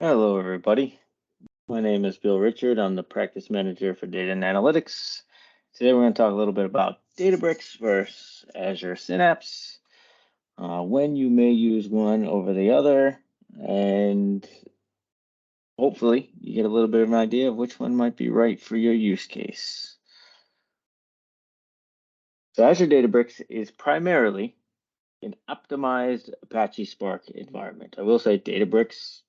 Hello, everybody. My name is Bill Richard. I'm the practice manager for data and analytics. Today, we're going to talk a little bit about Databricks versus Azure Synapse, when you may use one over the other, and hopefully you get a little bit of an idea of which one might be right for your use case. So Azure Databricks is primarily an optimized Apache Spark environment. I will say Databricks,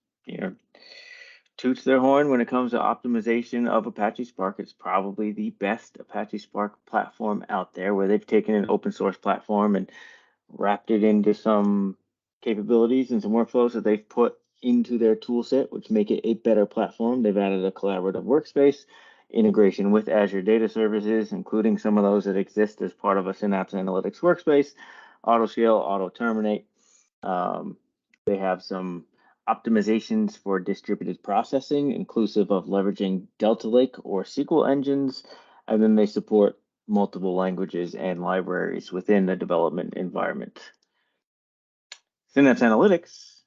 toots their horn when it comes to optimization of Apache Spark. It's probably the best Apache Spark platform out there, where they've taken an open source platform and wrapped it into some capabilities and some workflows that they've put into their tool set, which make it a better platform. They've added a collaborative workspace, integration with Azure Data Services, including some of those that exist as part of a Synapse Analytics workspace, auto scale, auto terminate. They have some optimizations for distributed processing, inclusive of leveraging Delta Lake or SQL engines, and then they support multiple languages and libraries within the development environment. Synapse Analytics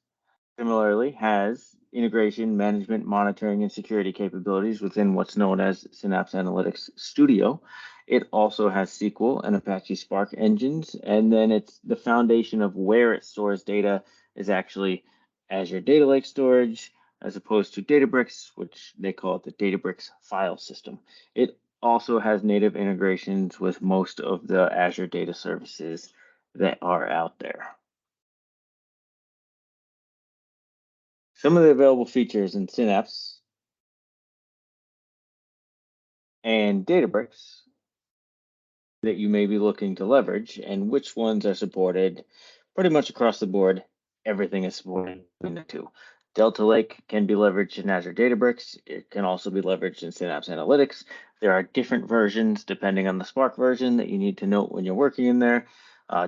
similarly has integration, management, monitoring, and security capabilities within what's known as Synapse Analytics Studio. It also has SQL and Apache Spark engines, and then it's the foundation of where it stores data is actually Azure Data Lake storage, as opposed to Databricks, which they call it the Databricks file system. It also has native integrations with most of the Azure data services that are out there. Some of the available features in Synapse and Databricks that you may be looking to leverage, and which ones are supported pretty much across the board. Everything is supported between the two. Delta Lake can be leveraged in Azure Databricks. It can also be leveraged in Synapse Analytics. There are different versions depending on the Spark version that you need to note when you're working in there.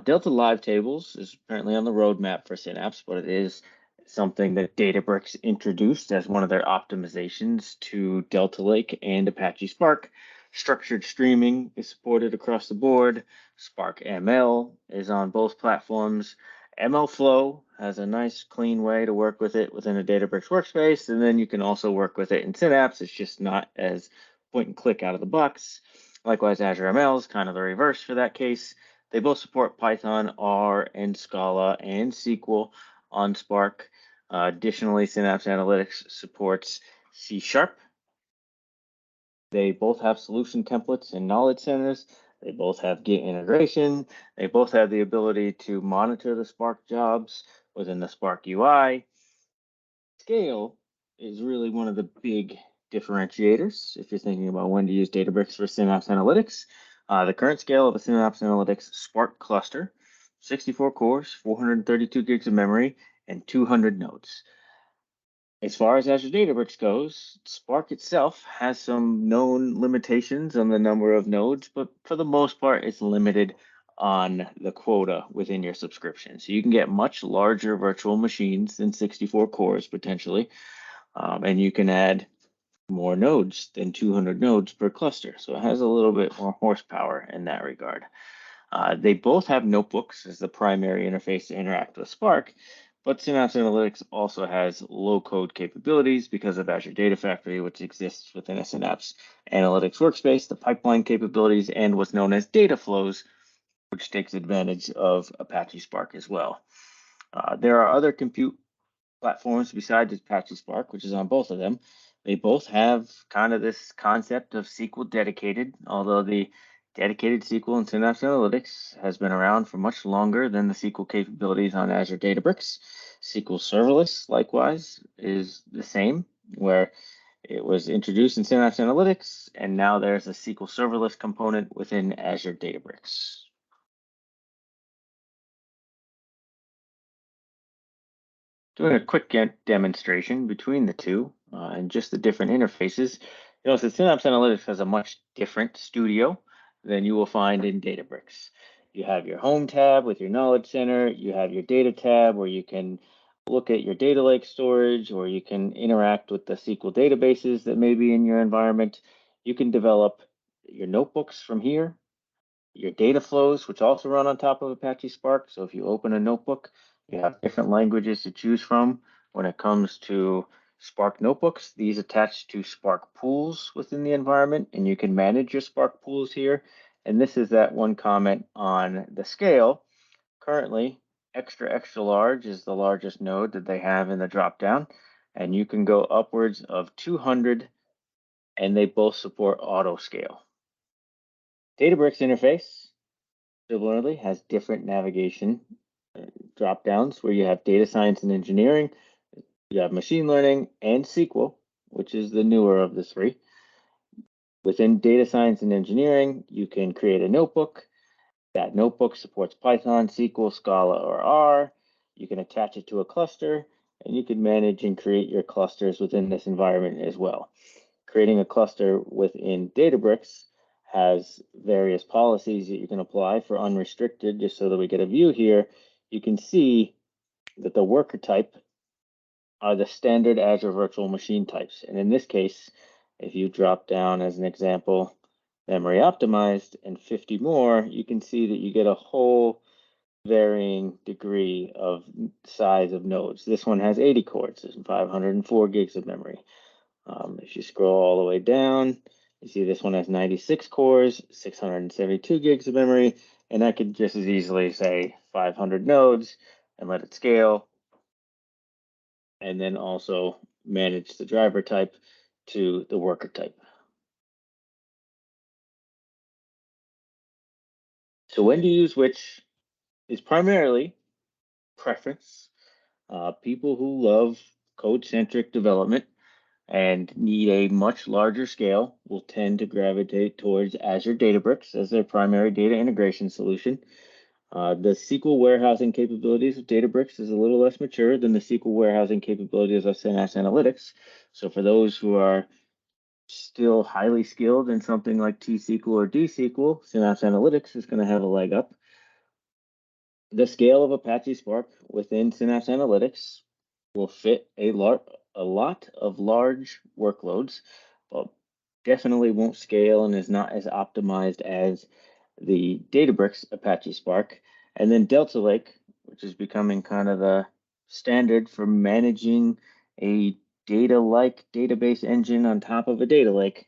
Delta Live Tables is apparently on the roadmap for Synapse, but it is something that Databricks introduced as one of their optimizations to Delta Lake and Apache Spark. Structured streaming is supported across the board. Spark ML is on both platforms. MLflow has a nice, clean way to work with it within a Databricks workspace, and then you can also work with it in Synapse. It's just not as point and click out of the box. Likewise, Azure ML is kind of the reverse for that case. They both support Python, R, and Scala, and SQL on Spark. Additionally, Synapse Analytics supports C#. They both have solution templates and knowledge centers. They both have Git integration. They both have the ability to monitor the Spark jobs within the Spark UI. Scale is really one of the big differentiators if you're thinking about when to use Databricks for Synapse Analytics. The current scale of a Synapse Analytics Spark cluster, 64 cores, 432 gigs of memory, and 200 nodes. As far as Azure Databricks goes, Spark itself has some known limitations on the number of nodes, but for the most part, it's limited on the quota within your subscription. So you can get much larger virtual machines than 64 cores potentially, and you can add more nodes than 200 nodes per cluster. So it has a little bit more horsepower in that regard. They both have notebooks as the primary interface to interact with Spark, but Synapse Analytics also has low-code capabilities because of Azure Data Factory, which exists within a Synapse Analytics workspace, the pipeline capabilities, and what's known as data flows, which takes advantage of Apache Spark as well. There are other compute platforms besides Apache Spark, which is on both of them. They both have kind of this concept of SQL dedicated, although the dedicated SQL in Synapse Analytics has been around for much longer than the SQL capabilities on Azure Databricks. SQL Serverless, likewise, is the same, where it was introduced in Synapse Analytics, and now there's a SQL Serverless component within Azure Databricks. Doing a quick demonstration between the two and just the different interfaces. You know, so Synapse Analytics has a much different studio than you will find in Databricks. You have your home tab with your knowledge center. You have your data tab where you can look at your data lake storage, or you can interact with the SQL databases that may be in your environment. You can develop your notebooks from here, your data flows, which also run on top of Apache Spark. So if you open a notebook, you have different languages to choose from when it comes to Spark notebooks, these attach to Spark pools within the environment, and you can manage your Spark pools here. And this is that one comment on the scale. Currently, extra large is the largest node that they have in the dropdown, and you can go upwards of 200, and they both support auto scale. Databricks interface similarly has different navigation drop downs where you have data science and engineering, you have machine learning and SQL, which is the newer of the three. Within data science and engineering, you can create a notebook. That notebook supports Python, SQL, Scala, or R. You can attach it to a cluster, and you can manage and create your clusters within this environment as well. Creating a cluster within Databricks has various policies that you can apply for unrestricted, just so that we get a view here. You can see that the worker type are the standard Azure Virtual Machine types. And in this case, if you drop down as an example, memory optimized and 50 more, you can see that you get a whole varying degree of size of nodes. This one has 80 cores and 504 gigs of memory. If you scroll all the way down, you see this one has 96 cores, 672 gigs of memory, and I could just as easily say 500 nodes and let it scale, and then also manage the driver type to the worker type. So when to use which is primarily preference. People who love code-centric development and need a much larger scale will tend to gravitate towards Azure Databricks as their primary data integration solution. The SQL warehousing capabilities of Databricks is a little less mature than the SQL warehousing capabilities of Synapse Analytics. So for those who are still highly skilled in something like T-SQL or D-SQL, Synapse Analytics is going to have a leg up. The scale of Apache Spark within Synapse Analytics will fit a lot of large workloads, but definitely won't scale and is not as optimized as the Databricks Apache Spark. And then Delta Lake, which is becoming kind of the standard for managing a data-like database engine on top of a data lake,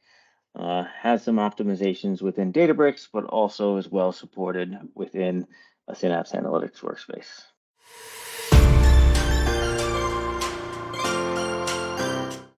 has some optimizations within Databricks, but also is well supported within a Synapse Analytics workspace.